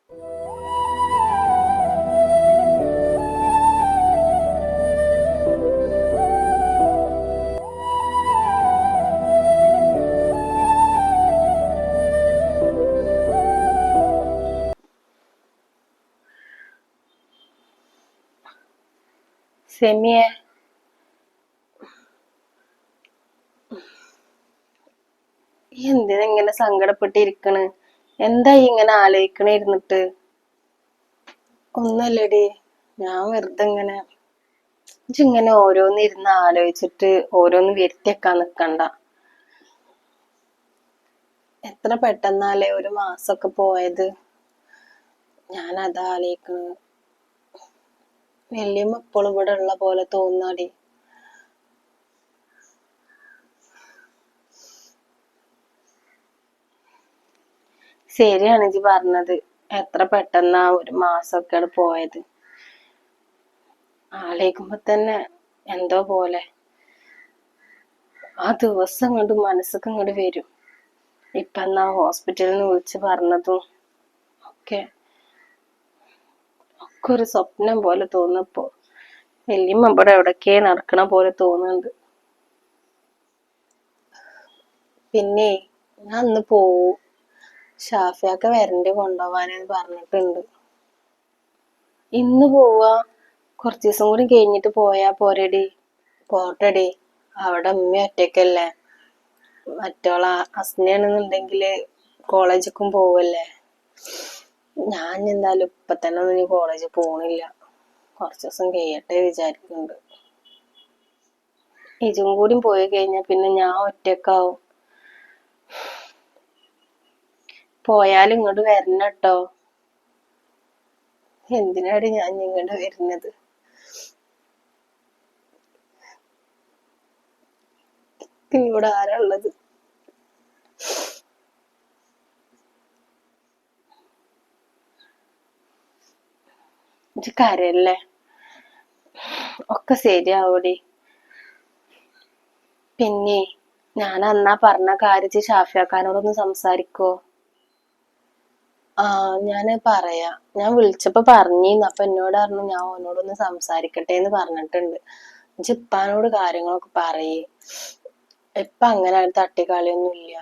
സെമിയെ, എന്തിനാ ഇങ്ങനെ സങ്കടപ്പെട്ടിരിക്കണ്? എന്താ ഇങ്ങനെ ആലോചിക്കണ ഇരുന്നിട്ട്? ഒന്നല്ലടി, ഞാൻ വെറുതെ ഇങ്ങനെ ഓരോന്ന് ഇരുന്ന് ആലോചിച്ചിട്ട് ഓരോന്ന് വരുത്തിയെക്കാൻ നിക്കണ്ട. എത്ര പെട്ടെന്നാലേ ഒരു മാസൊക്കെ പോയത്. ഞാൻ അതാ ആലോചിക്കണ്. വല്യമ്മ ഇപ്പോഴും ഇവിടെ ഉള്ള പോലെ തോന്നാടി. ശരിയാണ് ഇജ്ജ് പറഞ്ഞത്. എത്ര പെട്ടെന്നാ ഒരു മാസമൊക്കെ പോയത്. ആലോചിക്കുമ്പോ തന്നെ എന്തോ പോലെ. ആ ദിവസം ഇങ്ങോട്ട് മനസ്സൊക്കെ ഇങ്ങോട്ട് വരും. ഇപ്പൊ എന്നാ ഹോസ്പിറ്റലിൽ നിന്ന് വിളിച്ച് പറഞ്ഞതും ഒക്കെ ഒരു സ്വപ്നം പോലെ തോന്നപ്പോ. വല്യമ്മ ഇവിടെ എവിടൊക്കെ നടക്കണ പോലെ തോന്നുന്നുണ്ട്. പിന്നെ ഞാൻ അന്ന് പോവും. ഷാഫിയൊക്കെ വരണ്ട് കൊണ്ടുപോവാനെന്ന് പറഞ്ഞിട്ടുണ്ട്. ഇന്ന് പോവാ? കുറച്ച് ദിവസം കൂടി കഴിഞ്ഞിട്ട് പോയാ പോരെടി? പോട്ടെടി, അവിടെ ഉമ്മ ഒറ്റയ്ക്കല്ലേ. മറ്റോള അസ്നയാണെന്നുണ്ടെങ്കില് കോളേജിക്കും പോവല്ലേ. ഞാൻ എന്തായാലും ഇപ്പൊ തന്നെ ഒന്നും കോളേജിൽ പോണില്ല. കുറച്ച് ദിവസം കഴിയട്ടെ വിചാരിക്കുന്നുണ്ട്. ഇതും കൂടി പോയി കഴിഞ്ഞാ പിന്നെ ഞാൻ ഒറ്റക്കാവും. പോയാലും ഇങ്ങോട്ട് വരണട്ടോ. എന്തിനാടി ഞാൻ ഇങ്ങോട്ട് വരുന്നത്? പിന്നെ ഇവിടെ ആരാ ഉള്ളത്? കരയല്ലേ, ഒക്കെ ശരിയാവൂടി. പിന്നെ ഞാൻ അന്നാ പറഞ്ഞ കാര്യത്തിൽ ഷാഫിയാക്കാനോടൊന്ന് സംസാരിക്കോ? ഞാന് പറയാം. ഞാൻ വിളിച്ചപ്പോ പറഞ്ഞിന്ന്. അപ്പൊ എന്നോട് പറഞ്ഞു ഞാൻ ഓനോടൊന്ന് സംസാരിക്കട്ടെ എന്ന് പറഞ്ഞിട്ടുണ്ട്. ഇപ്പാനോട് കാര്യങ്ങളൊക്കെ പറയേ. ഇപ്പ അങ്ങനെ തട്ടിക്കളിയൊന്നും ഇല്ല.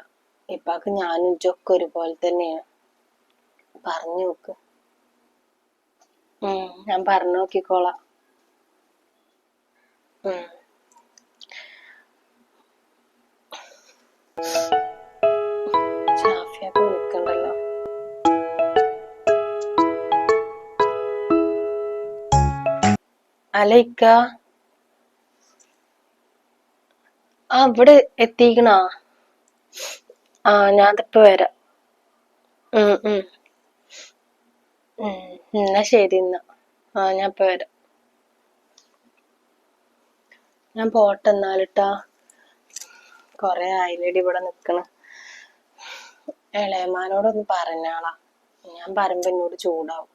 ഇപ്പാക്ക് ഞാനും ഇജ്ജൊക്കെ ഒരുപോലെ തന്നെയാണ്. പറഞ്ഞു നോക്ക്. ഞാൻ പറഞ്ഞു നോക്കിക്കോളാം. ഷാഫിയൊക്കെ വിളിക്കണ്ടല്ലോ. അലയിക്ക, ഇവിടെ എത്തിക്കണാ? ഞാനിപ്പോ വരാം. എന്നാ ശരി എന്നാ. ഞാൻ ഇപ്പൊ വരാം. ഞാൻ പോട്ടെ എന്നാലിട്ടാ. കൊറേ ആയില്ലേടി ഇവിടെ നിക്കണ്. ഇളയമാനോടൊന്ന് പറഞ്ഞാളാ. ഞാൻ പറയുമ്പോ എന്നോട് ചൂടാവും.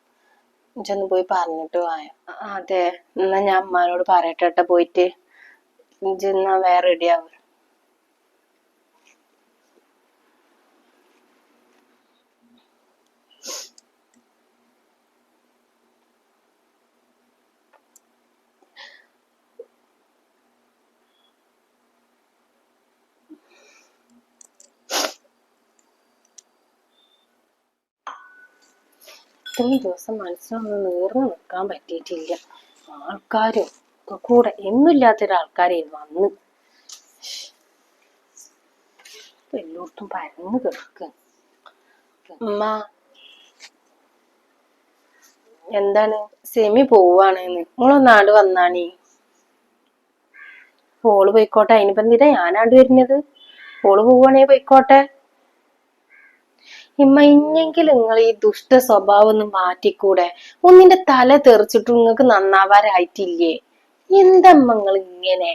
ഇജ്ജൊന്ന് പോയി പറഞ്ഞിട്ട് പോയ. അതെ, എന്നാ ഞാൻ അമ്മാനോട് പറയട്ടെ പോയിട്ട്. ഇജ്ജ് എന്നാ വേറെ റെഡിയാവും. ഇത്രയും ദിവസം മനസ്സിനൊന്ന് നേർന്നു നിൽക്കാൻ പറ്റിയിട്ടില്ല. ആൾക്കാരും ഒക്കെ കൂടെ എന്നുമില്ലാത്തൊരാൾക്കാരെ വന്ന് എല്ലായിടത്തും പരന്നു കിടക്കുക. ഉമ്മ, എന്താണ്? സെമി പോവാണെന്ന്. നിങ്ങളൊന്നാണ്ട് വന്നാണീ. ഓള് പോയിക്കോട്ടെ, അതിനിപ്പോ എന്തിനാ ഞാനാണ്ട് വരുന്നത്? ഓള് പോവാണേ പോയിക്കോട്ടെ. ഇമ്മ, ഇഞ്ഞെങ്കിലും നിങ്ങൾ ഈ ദുഷ്ട സ്വഭാവം ഒന്ന് മാറ്റിക്കൂടെ? ഒന്നിന്റെ തല തെറിച്ചിട്ട് നിങ്ങൾക്ക് നന്നാവാറായിട്ടില്ലേ? എന്തമ്മ നിങ്ങൾ ഇങ്ങനെ?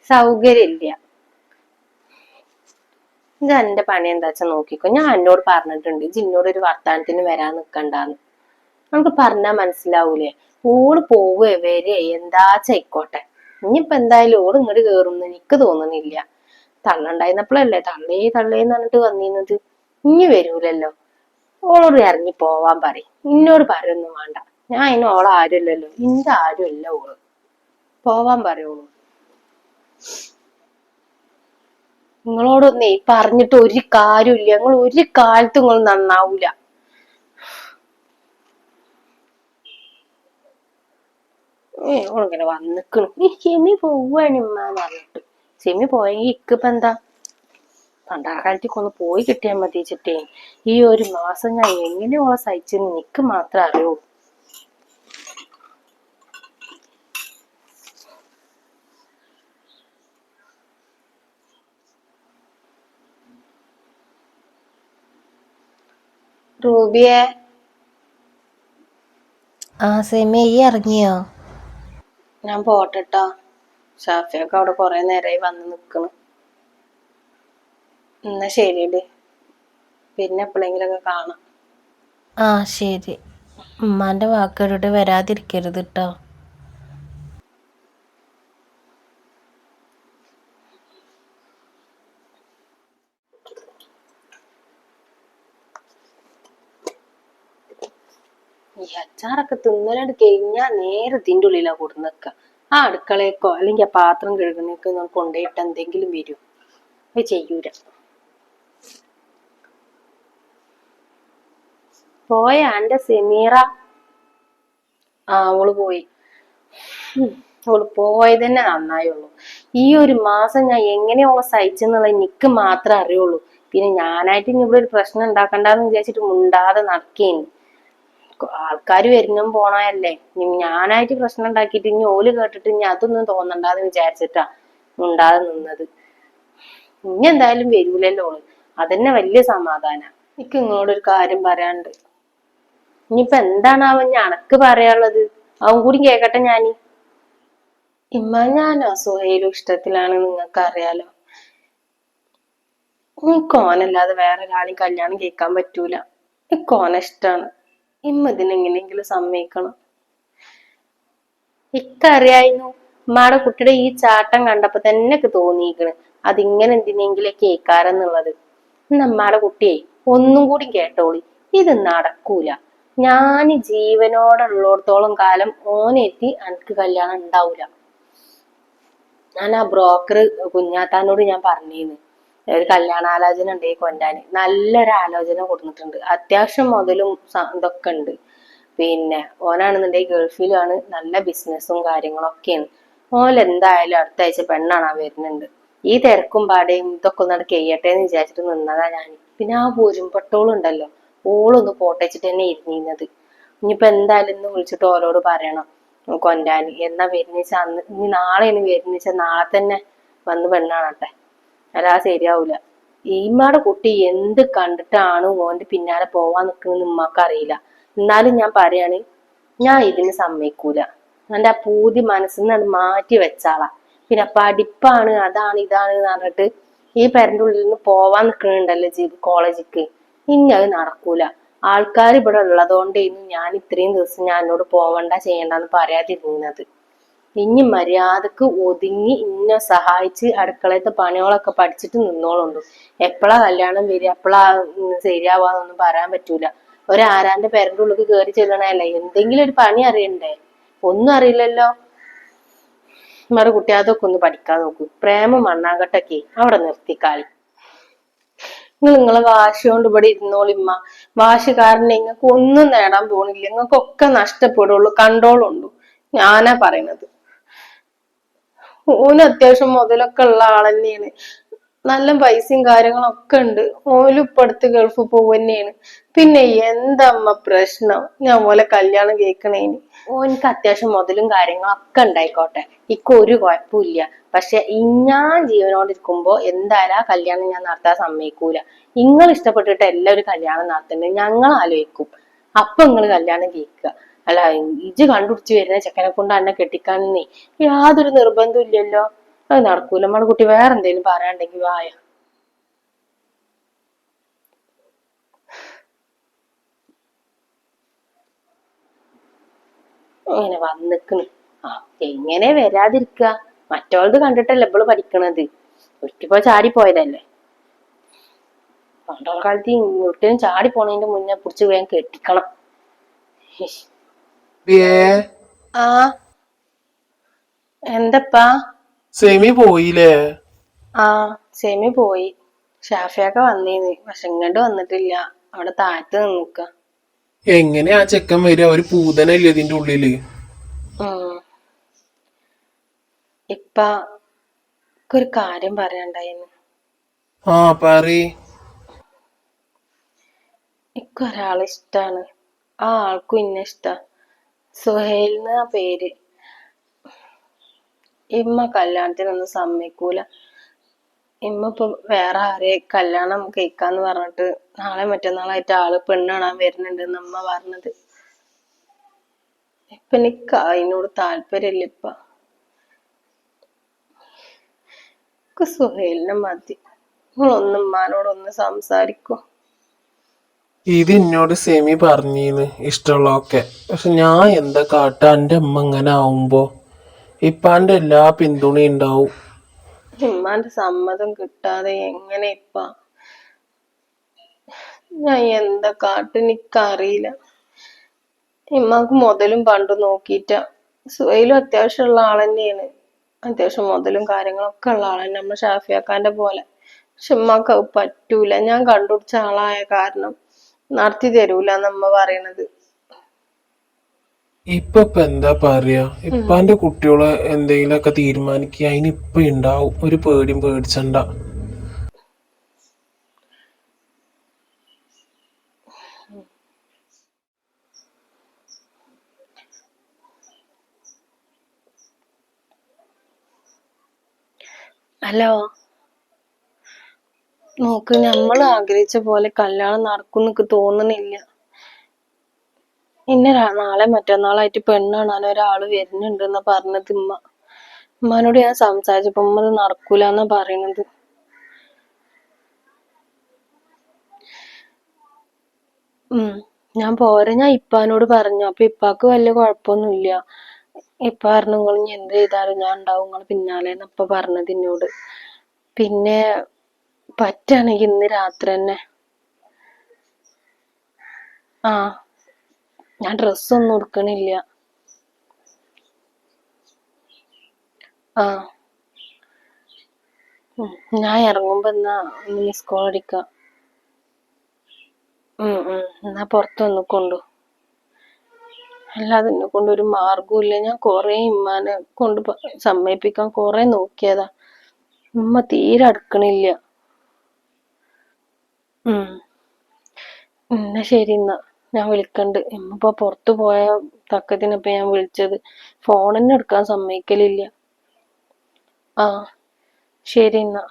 സൗകര്യമില്ല. ഇത് എന്റെ പണി എന്താ വെച്ചാ നോക്കിക്കോ. ഞാൻ എന്നോട് പറഞ്ഞിട്ടുണ്ട് ജിന്നോട് ഒരു വർത്താനത്തിന് വരാൻ നിക്കണ്ടാന്ന്. നമുക്ക് പറഞ്ഞാ മനസ്സിലാവൂലേ? ഓള് പോവേ വരെ എന്താച്ചായിക്കോട്ടെ. ഇനിയിപ്പോ എന്തായാലും ഓള് ഇങ്ങോട്ട് കേറുന്നു എനിക്ക് തോന്നുന്നില്ല. തള്ളുണ്ടായിരുന്നപ്പോഴല്ലേ തള്ളേന്ന് പറഞ്ഞിട്ട് വന്നിരുന്നത്. ഇനി വരൂലല്ലോ. ഓളോട് ഇറങ്ങി പോവാൻ പറയും. ഇന്നോട് പറയൊന്നും വേണ്ട. ഞാൻ അതിന് ഓളെ ആരുമല്ലല്ലോ, ഇന്റെ ആരുമല്ല ഓള്. പോവാൻ പറയുള്ളൂ. നിങ്ങളോടൊന്നേ പറഞ്ഞിട്ട് ഒരു കാര്യമില്ല. നിങ്ങൾ ഒരു കാലത്തും നിങ്ങൾ നന്നാവൂല. ഓളിങ്ങനെ വന്നിക്കണു. ഈ ഷെമി പോവാണ് ഉമ്മാന്ന് പറഞ്ഞിട്ട്. ഷെമി പോയെങ്കിൽ ഇക്കിപ്പ എന്താ പണ്ടാക്കാലത്തേക്ക് ഒന്ന് പോയി കിട്ടിയാൽ മതി ചിട്ടേ. ഈ ഒരു മാസം ഞാൻ എങ്ങനെ ഓളെ സഹിച്ചെന്ന് എനിക്ക് മാത്രം അറിയൂ. റൂബിയെ. സെമി ഈ ഇറങ്ങിയോ? ഞാൻ പോട്ടെട്ടോ. ഷാഫിയൊക്കെ അവിടെ കൊറേ നേരമായി വന്ന് നിക്കണ്. എന്നാ ശരിയടി, പിന്നെ എപ്പോഴെങ്കിലൊക്കെ കാണാം. ശരി. ഉമ്മാന്റെ വാക്കുകളുടെ വരാതിരിക്കരുത് കേട്ടോ. ഈ അച്ചാറൊക്കെ തിന്നലാണ്ട് കഴിഞ്ഞാ നേരെ ഇതിന്റെ ഉള്ളിലാ കൊടുന്നേക്ക. ആ അടുക്കളേക്കോ അല്ലെങ്കിൽ ആ പാത്രം കഴുകുന്നേക്കോ കൊണ്ടുപോയിട്ട് എന്തെങ്കിലും വരും. അത് ചെയ്യൂല. പോയ എന്റെ സെമീറ. അവള് പോയി. അവള് പോയത് തന്നെ നന്നായുള്ളൂ. ഈ ഒരു മാസം ഞാൻ എങ്ങനെ അവളെ സഹിച്ചെന്നുള്ളത് എനിക്ക് മാത്രമേ അറിയുള്ളൂ. പിന്നെ ഞാനായിട്ട് ഇനി ഇവിടെ ഒരു പ്രശ്നം ഉണ്ടാക്കണ്ടെന്ന് വിചാരിച്ചിട്ട് മുണ്ടാതെ നടക്കേന്. ആൾക്കാര് വരുന്നതും പോണല്ലേ. ഞാനായിട്ട് പ്രശ്നം ഉണ്ടാക്കിയിട്ട് ഇനി ഓല് കേട്ടിട്ട് ഇനി അതൊന്നും തോന്നണ്ടാന്ന് വിചാരിച്ചിട്ടാ മുണ്ടാതെ നിന്നത്. ഇനി എന്തായാലും വരൂലല്ലോ ഓള്. അതന്നെ വലിയ സമാധാന. എനിക്ക് നിങ്ങളോടൊരു കാര്യം പറയാനുണ്ട്. ഇനിയിപ്പൊ എന്താണാവൻ അനക്ക് പറയാനുള്ളത്? അവൻ കൂടി കേക്കട്ടെ ഞാന്. ഞാൻ സുഹൈലും ഇഷ്ടത്തിലാണ്, നിങ്ങൾക്ക് അറിയാലോ. എനിക്ക് ഓനല്ലാതെ വേറെ ഒരാളെയും കല്യാണം കേൾക്കാൻ പറ്റൂല. എനിക്ക് ഓനെ ഇഷ്ടാണ്. ഇതിനെങ്ങനെയെങ്കിലും സമ്മതിക്കണം. ഇക്കറിയായിരുന്നു ഉമ്മാടെ കുട്ടിയുടെ ഈ ചാട്ടം കണ്ടപ്പോ തന്നെ തോന്നിയിരിക്കണ് അതിങ്ങനെ എന്തിനെങ്കിലും കേൾക്കാരെന്നുള്ളത്. നമ്മടെ കുട്ടിയെ ഒന്നും കൂടി കേട്ടോളി, ഇത് നടക്കൂല. ഞാൻ ജീവനോടുള്ളിടത്തോളം കാലം ഓനെത്തി എനിക്ക് കല്യാണം ഉണ്ടാവൂല. ഞാൻ ആ ബ്രോക്കർ കുഞ്ഞാത്താനോട് ഞാൻ പറഞ്ഞിരുന്നു ഒരു കല്യാണാലോചന ഉണ്ട് കൊണ്ടാന്. നല്ലൊരു ആലോചന കൊടുത്തിട്ടുണ്ട്. അത്യാവശ്യം മുതലും ഇതൊക്കെ ഉണ്ട്. പിന്നെ ഓനാണെന്നുണ്ടെങ്കിൽ ഗൾഫിലാണ്, നല്ല ബിസിനസ്സും കാര്യങ്ങളൊക്കെയാണ്. ഓലെന്തായാലും അടുത്ത ആഴ്ച പെണ്ണാണാൻ വരുന്നുണ്ട്. ഈ തിരക്കും പാടയും ഇതൊക്കെ ഒന്നാണ് കഴിയട്ടെ എന്ന് വിചാരിച്ചിട്ട് നിന്നതാ ഞാൻ. പിന്നെ ആ പോരുമ്പട്ടോളുണ്ടല്ലോ, ഓളൊന്ന് പോട്ടേച്ചിട്ട് തന്നെ ഇരുന്നിരുന്നത്. ഇനിയിപ്പോ എന്തായാലും ഇന്ന് വിളിച്ചിട്ട് ഓരോട് പറയണം കൊണ്ടാന്. എന്നാ വരുന്നേച്ച അന്ന്, ഇനി നാളെയാണ് വരുന്നേച്ച നാളെ തന്നെ വന്ന് പെണ്ണാണട്ടെ. അല്ലാതെ ശരിയാവൂല. ഈമ്മയുടെ കുട്ടി എന്ത് കണ്ടിട്ടാണ് ഓന്റെ പിന്നാലെ പോവാൻ നിൽക്കുന്നത് ഉമ്മാക്ക് അറിയില്ല. എന്നാലും ഞാൻ പറയാണ്, ഞാൻ ഇതിന് സമ്മതിക്കൂല. എന്റെ ആ പൂതി മനസ്സിന്ന് മാറ്റി വെച്ചാളാ. പിന്നെ പഠിപ്പാണ് അതാണ് ഇതാണ് എന്ന് പറഞ്ഞിട്ട് ഈ പേരന്റെ ഉള്ളിൽ നിന്ന് പോവാൻ നിൽക്കണുണ്ടല്ലോ കോളേജിക്ക്. ഇനി അത് നടക്കൂല. ആൾക്കാർ ഇവിടെ ഉള്ളതുകൊണ്ടേന്നു ഞാൻ ഇത്രയും ദിവസം ഞാൻ എന്നോട് പോവണ്ട ചെയ്യണ്ടെന്ന് പറയാതിരുന്നത്. ഇനി മര്യാദക്ക് ഒതുങ്ങി ഇന്നെ സഹായിച്ച് അടുക്കളയത്തെ പണികളൊക്കെ പഠിച്ചിട്ട് നിന്നോളുണ്ട്. എപ്പോഴാ കല്യാണം വരിക, എപ്പോഴാ ശരിയാവാന്നൊന്നും പറയാൻ പറ്റൂല. ഒരാരാന്റെ പേരന്റെ ഉള്ളിൽ കയറി ചെല്ലണല്ലേ, എന്തെങ്കിലും ഒരു പണി അറിയണ്ടേ? ഒന്നും അറിയില്ലല്ലോ. നമ്മുടെ കുട്ടി അതൊക്കെ ഒന്ന് പഠിക്കാൻ നോക്കൂ. പ്രേമം മണ്ണാങ്കട്ടൊക്കെ അവിടെ നിർത്തിക്കാളി. നിങ്ങളെ വാശി കൊണ്ട് ഇവിടെ ഇരുന്നോളിമ്മ. വാശി കാരണം നിങ്ങൾക്ക് ഒന്നും നേടാൻ പോണില്ല. നിങ്ങൾക്കൊക്കെ നഷ്ടപ്പെടുള്ളൂ. കണ്ടോളുണ്ടു. ഞാനാ പറയണത്. ഓന് അത്യാവശ്യം മുതലൊക്കെ ഉള്ള ആൾ തന്നെയാണ്. നല്ല പൈസയും കാര്യങ്ങളൊക്കെ ഉണ്ട്. ഓലും ഇപ്പൊ അടുത്ത് ഗൾഫ് പോവന്നെയാണ്. പിന്നെ എന്തമ്മ പ്രശ്നം ഞാൻ പോലെ കല്യാണം കേൾക്കണേന്? ഓനിക്ക് അത്യാവശ്യം മുതലും കാര്യങ്ങളൊക്കെ ഉണ്ടായിക്കോട്ടെ, ഇക്ക് ഒരു കുഴപ്പമില്ല. പക്ഷെ ഞാൻ ജീവനോടിരിക്കുമ്പോ എന്തായാലും ആ കല്യാണം ഞാൻ നടത്താൻ സമ്മതിക്കൂല. നിങ്ങൾ ഇഷ്ടപ്പെട്ടിട്ട് എല്ലാവരും കല്യാണം നടത്തണ്ടേ, ഞങ്ങൾ ആലോചിക്കും. അപ്പൊ നിങ്ങൾ കല്യാണം കേൾക്കുക. അല്ല ഇജ് കണ്ടുപിടിച്ച് വരുന്ന ചെക്കനെ കൊണ്ട് എന്നെ കെട്ടിക്കാനേ യാതൊരു നിർബന്ധം ഇല്ലല്ലോ. അത് നടക്കൂല. നമ്മുടെ കുട്ടി വേറെ എന്തെങ്കിലും പറയാണ്ടെങ്കിൽ വായ. ഇങ്ങനെ വന്നിക്കണ്. എങ്ങനെ വരാതിരിക്ക? മറ്റോളത് കണ്ടിട്ടല്ലേ ഇവള് പഠിക്കണത്. ഒരിക്കപ്പോ ചാടി പോയതല്ലേ. പണ്ടുള്ള കാലത്ത് ഒരിക്കലും ചാടി പോണതിന്റെ മുന്നേ പിടിച്ച് വേഗം കെട്ടിക്കണം. ഇഷ്. ആ എന്തപ്പാ? സെമി പോയില്ലേ? ആ സെമി പോയി. ഷാഫിയൊക്കെ വന്നീന്ന്, പക്ഷെ ഇങ്ങോട്ട് വന്നിട്ടില്ല. അവിടെ താഴത്ത് നിക്ക. എങ്ങനെ ആ ചെക്കൻ വരിക? ഒരു പൂതനല്ലേ ഇതിന്റെ ഉള്ളില്? ഇപ്പ ഒരു കാര്യം പറയാണ്ടായിരുന്നു. ആ പറയ്. ഒരാളെ ഇഷ്ടാണ്. ആ ആൾക്കും ഇന്നെ ഇഷ്ടാ. സുഹൈൽന്ന് ആ പേര്. ഇമ്മ കല്യാണത്തിനൊന്നും സമ്മതിക്കൂല. ഇമ്മ ഇപ്പൊ വേറെ ആരെ കല്യാണം കഴിക്കാന്ന് പറഞ്ഞിട്ട് നാളെ മറ്റന്നാളായിട്ട് ആള് പെണ്ണ് കാണാൻ വരുന്നുണ്ടെന്ന് അമ്മ പറഞ്ഞത്. ഇപ്പൊ എനിക്ക് അതിനോട് താല്പര്യമില്ല. ഇപ്പൊ സുഹൈലിനെ മതി. നിങ്ങളൊന്ന് ഉമ്മാനോടൊന്ന് സംസാരിക്കോ? ഇത് എന്നോട് സെമി പറഞ്ഞീന്ന് ഇഷ്ടമുള്ളതൊക്കെ. പക്ഷെ ഞാൻ എന്താ കാട്ടാ? എന്റെ അമ്മ ഇങ്ങനെ ആവുമ്പോ ഇപ്പാന്റെ എല്ലാ പിന്തുണയും ഉണ്ടാവും. ഇമ്മാന്റെ സമ്മതം കിട്ടാതെ എങ്ങനെ ഞാൻ എന്താ എനിക്കറിയില്ല. ഇമ്മാക്ക് മുതലും പണ്ടും നോക്കിയിട്ടാ. സുഹൈലും അത്യാവശ്യമുള്ള ആൾ തന്നെയാണ്. അത്യാവശ്യം മുതലും കാര്യങ്ങളൊക്കെ ഉള്ള ആളന്നെ, നമ്മ ഷാഫിയാക്കാന്റെ പോലെ. പക്ഷെ ഉമ്മാക്ക് അത് പറ്റൂല. ഞാൻ കണ്ടുപിടിച്ച ആളായ കാരണം നടത്തി തരൂല നമ്മ പറയണത്. ഇപ്പൊ എന്താ പറയാ? ഇപ്പാന്റെ കുട്ടികളെ എന്തെങ്കിലുമൊക്കെ തീരുമാനിക്കുക അതിനിപ്പൊ ഉണ്ടാവും. ഒരു പേടിയും പേടിച്ചണ്ട. ഹലോ, നോക്ക്, നമ്മൾ ആഗ്രഹിച്ച പോലെ കല്യാണം നടക്കും എന്നൊക്കെ തോന്നണില്ല. ഇന്നെ നാളെ മറ്റന്നാളായിട്ട് പെണ്ണ് കാണാൻ ഒരാള് വരുന്നുണ്ടെന്നാ പറഞ്ഞത് ഉമ്മ. ഉമ്മാനോട് ഞാൻ സംസാരിച്ചപ്പോ ഉമ്മ അത് നടക്കൂലെന്നാ പറയണത്. ഞാൻ പോരെ. ഞാൻ ഇപ്പാനോട് പറഞ്ഞു. അപ്പൊ ഇപ്പാക്ക് വലിയ കുഴപ്പമൊന്നുമില്ല. ഇപ്പ പറഞ്ഞു നിങ്ങൾ ഇനി എന്ത് ചെയ്താലും ഞാൻ ഉണ്ടാവും നിങ്ങൾ പിന്നാലെന്ന് ഇപ്പ പറഞ്ഞത് എന്നോട്. പിന്നെ പറ്റാണെങ്കി ഇന്ന് രാത്രി തന്നെ. ആ, ഞാൻ ഡ്രസ്സൊന്നും എടുക്കണില്ല. ആ, ഞാൻ ഇറങ്ങുമ്പോ എന്നാ ഒന്ന് മിസ് കോൾ അടിക്കാം. എന്നാ പുറത്തൊന്ന് കൊണ്ടു. അല്ലാതെ എന്നെ കൊണ്ട് ഒരു മാർഗവും ഇല്ല. ഞാൻ കൊറേ ഇമ്മാനെ കൊണ്ട് സമ്മതിപ്പിക്കാൻ കൊറേ നോക്കിയതാ. ഉമ്മ തീരെ അടുക്കണില്ല. എന്നാ ശരി. എന്നാ ഞാൻ വിളിക്കണ്ട്. ഇമ്മ പുറത്തു പോയ തക്കത്തിനപ്പൊ ഞാൻ വിളിച്ചത്. ഫോണിന് എടുക്കാൻ സമ്മതിക്കലില്ല. ആ ശരി. എന്നാ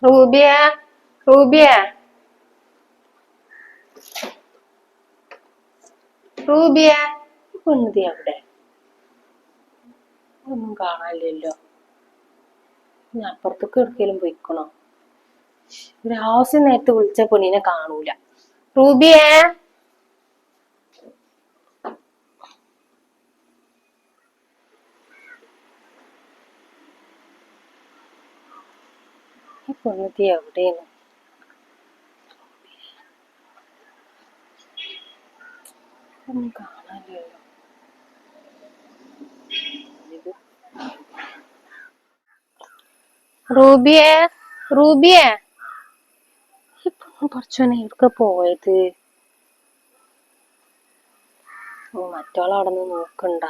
റൂബിയ, റൂബിയ, റൂബിയ, പെണ്ണുതി അവിടെ ഒന്നും കാണാനില്ലല്ലോ. ഞാൻ അപ്പുറത്തേക്ക് എവിടേലും പോയിക്കണോ? ഒരു ആവശ്യം നേരത്തെ വിളിച്ച പെണ്ണിനെ കാണൂല. റൂബിയേ, ഈ പെണ്ണുതി എവിടെയാണ്? ഒന്നും കാണാനില്ലല്ലോ. റൂബിയേ, റൂബിയേ, ഇപ്പൊ കുറച്ചോനെ എവിടെ പോയത്? മറ്റോളവിടെ നിന്ന് നോക്കണ്ട.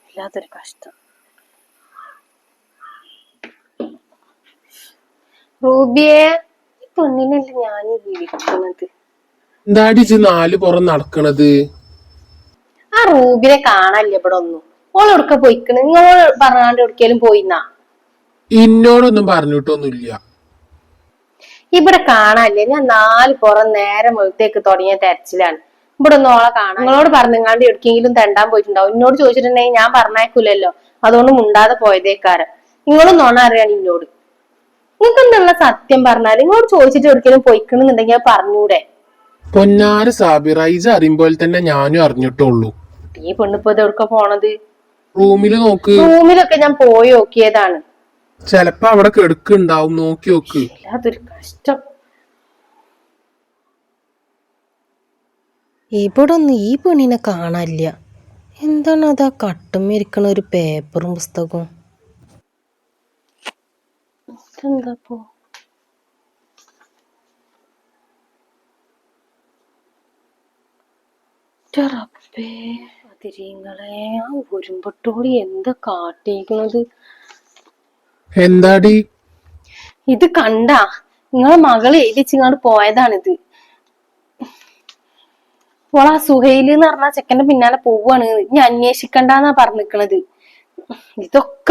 ഇല്ലാത്തൊരു കഷ്ടം. റൂബിയേ, ഈ പെണ്ണിനല്ലേ ഞാൻ വിളിക്കുന്നത്. എന്താടി ഇജ്ജ് നാല് പുറം നടക്കണത്? ആ റൂബിനെ കാണാനില്ല ഇവിടെ ഒന്നും. ഓളെടുക്ക പോയിക്കണ്, നിങ്ങൾ പറഞ്ഞാണ്ട് എവിടേലും പോയിന്നാ? ഇന്നോടൊന്നും പറഞ്ഞിട്ടൊന്നുമില്ല. ഇവിടെ കാണാല്ലേ, ഞാൻ 4 പുറം നേരം വെളുത്തേക്ക് തുടങ്ങിയ തെരച്ചിലാണ്. ഇവിടെ ഒന്നും ഓളെ കാണാൻ. നിങ്ങളോട് പറഞ്ഞങ്ങാണ്ട് എവിടേക്കെങ്കിലും തെണ്ടാൻ പോയിട്ടുണ്ടാവും. എന്നോട് ചോദിച്ചിട്ടുണ്ടെങ്കിൽ ഞാൻ പറഞ്ഞേക്കൂലല്ലോ, അതുകൊണ്ട് മുണ്ടാതെ പോയതേക്കാരം. നിങ്ങളും നോണ അറിയാണ് എന്നോട്. നിങ്ങൾക്ക് എന്നുള്ള സത്യം പറഞ്ഞാൽ നിങ്ങളോട് ചോദിച്ചിട്ട് എവിടേലും പോയിക്കണെന്നുണ്ടെങ്കിൽ അത് പറഞ്ഞൂടെ? പൊന്നാര സാബിറ, ഇജ് അറിയുമ്പോൾ തന്നെ ഞാനും അറിഞ്ഞിട്ടുള്ളൂ. ഈ പെണ്ണിപ്പോ ഇത് എവിടക്ക പോണത്? റൂമില് നോക്ക്. റൂമിലൊക്കെ ഞാൻ പോയി നോക്കിയതാണ്. ചെലപ്പോ അവിടെ കെടുക്കുണ്ടാവും, നോക്കി നോക്ക്. അതൊരു കഷ്ടം. ഇവിടെ ഒന്നും ഈ പെണ്ണിനെ കാണാനില്ല. എന്താണ് അതാ കട്ടുമിരിക്കണ ഒരു പേപ്പറും പുസ്തകവും? എന്താപ്പോ അതിരിങ്ങളെ, ആ ഉരുമ്പട്ടോളി എന്താ കാട്ടിയിരിക്കണത്? എന്താടി ഇത് കണ്ടാ? നിങ്ങളെ മകള് എഴുതിച്ചിങ്ങാണ്ട് പോയതാണിത്. ഓളാ സുഹൈല് എന്ന് പറഞ്ഞ ചെക്കന്റെ പിന്നാലെ പോവാണ്. ഇനി അന്വേഷിക്കണ്ടെന്നാ പറഞ്ഞിക്കണത്.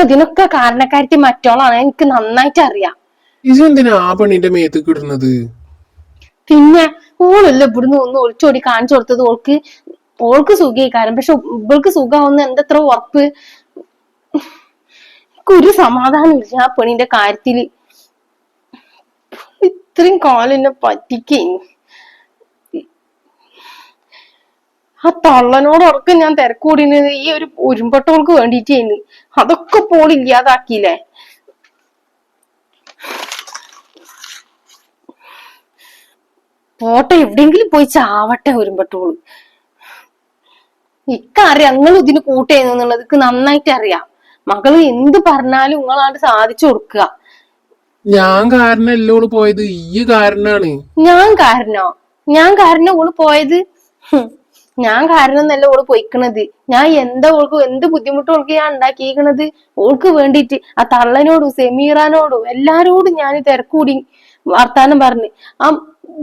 ഇതിനൊക്കെ കാരണക്കാരത്തി മറ്റോളാണ്, എനിക്ക് നന്നായിട്ട് അറിയാം. ഇതെന്തിനാ ആ പെണ്ണിന്റെ മേത്തേക്ക് ഇടുന്നത്? പിന്നെ ഓളല്ല ഇവിടുന്ന് ഒന്ന് ഒളിച്ചോടി കാണിച്ചു കൊടുത്തത് ഓൾക്ക് സുഖീകാരം. പക്ഷെ ഇവൾക്ക് സുഖമാവുന്ന എന്തത്ര ഉറപ്പ്? ഒരു സമാധാനം ഇല്ല ആ പെണ്ണിന്റെ കാര്യത്തില്. ഇത്രയും കാലം എന്നെ പറ്റിക്കേ. ആ തള്ളനോടൊക്കെ ഞാൻ തിരക്കൂടിയത് ഈ ഒരു ഉരുമ്പട്ടോൾക്ക് വേണ്ടിയിട്ടേന്ന്. അതൊക്കെ പോൾ ഇല്ലാതാക്കിയില്ലേ? പോട്ടെ, എവിടെയെങ്കിലും പോയി ചാവട്ടെ ഉരുമ്പട്ടോള്. ഇക്കറിയാം നിങ്ങൾ ഇതിന് കൂട്ടേന്നുള്ളത്, നന്നായിട്ട് അറിയാം. മകള് എന്ത് പറഞ്ഞാലും നിങ്ങളാണ്ട് സാധിച്ചു കൊടുക്കുക. ഞാൻ കാരണല്ലേ ഓള് പോയത്, ഈ കാരണാണ്. ഞാൻ കാരണം ഓള് പോയത്? ഞാൻ കാരണം എന്നല്ല ഓള് പൊയ്ക്കണത്. ഞാൻ എന്താ ഓൾക്ക് എന്ത് ബുദ്ധിമുട്ട് ഓൾക്ക് ഞാൻ ഉണ്ടാക്കിയിരിക്കണത്? ഓൾക്ക് വേണ്ടിയിട്ട് ആ തള്ളനോടും സെമീറാനോടും എല്ലാരോടും ഞാൻ തിരക്കൂടി വർത്താനം പറഞ്ഞ്. ആ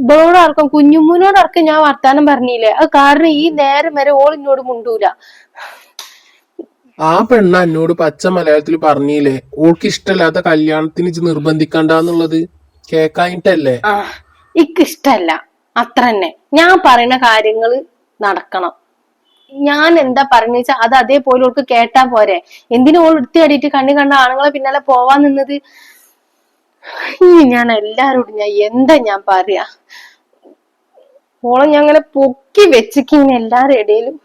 ഇവളോടർക്കം കുഞ്ഞുമ്മൂനോടർക്കം ഞാൻ വർത്താനം പറഞ്ഞില്ലേ? അത് കാരണം ഈ നേരം വരെ ഓൾ എന്നോട് മുണ്ടൂല. ആ പെണ്ണ എന്നോട് പച്ച മലയാളത്തിൽ പറഞ്ഞില്ലേ, ഓൾക്ക് ഇഷ്ടല്ലാത്ത കല്യാണത്തിന് ഇജ്ജ് നിർബന്ധിക്കണ്ടെന്നുള്ളത്? കേക്കായിട്ടല്ലേ? ആ, ഇഷ്ടല്ല, അത്ര തന്നെ. ഞാൻ പറയുന്ന കാര്യങ്ങള് നടക്കണം. ഞാൻ എന്താ പറയുന്ന വെച്ചാൽ അത് അതേപോലെ ഓൾക്ക് കേട്ടാ പോരെ. എന്തിനു ഓൾ എടുത്തു കടിയിട്ട് കണ്ണി കണ്ട ആണുങ്ങളെ പിന്നാലെ പോവാൻ നിന്നത്? ഞാൻ എല്ലാരോടും എന്താ ഞാൻ പറയാ? ഓളെ ഞാൻ അങ്ങനെ പൊക്കി വെച്ചിരിക്കുന്ന എല്ലാരുടെ ഇടയിലും.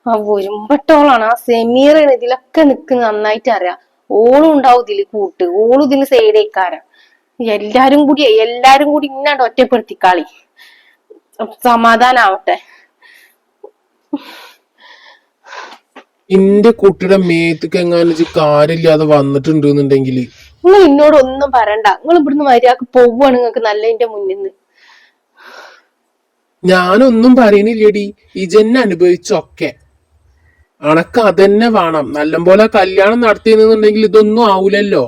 ആ ഒരുമ്പട്ടോളാണ്, ആ സെമീറാണ് ഇതിലൊക്കെ നിൽക്കുന്ന നന്നായിട്ട് അറിയാം. ഓളും ഉണ്ടാവും ഇതില് കൂട്ട്, ഓളും ഇതിന് സൈഡേക്കാരം. എല്ലാരും കൂടി ഇന്നാണ്ട് ഒറ്റപ്പെടുത്തിക്കാളി, സമാധാനാവട്ടെ. എന്റെ കുട്ടിയുടെ മേത്തേക്ക് എങ്ങാനും കാര്യമില്ലാതെ വന്നിട്ടുണ്ടെന്നുണ്ടെങ്കില് നിങ്ങൾ എന്നോട് ഒന്നും പറയണ്ട. നിങ്ങൾ ഇവിടുന്ന് മര്യാദക്ക് പോവുകയാണ് നിങ്ങൾക്ക് നല്ലതിന്റെ മുന്നിൽ നിന്ന്. ഞാനൊന്നും പറയണില്ലടി, ഇജന്നെ അനുഭവിച്ചൊക്കെ. അണക്ക് അതന്നെ വേണം. നല്ലപോലെ കല്യാണം നടത്തിയെന്നുണ്ടെങ്കിൽ ഇതൊന്നും ആവൂലല്ലോ.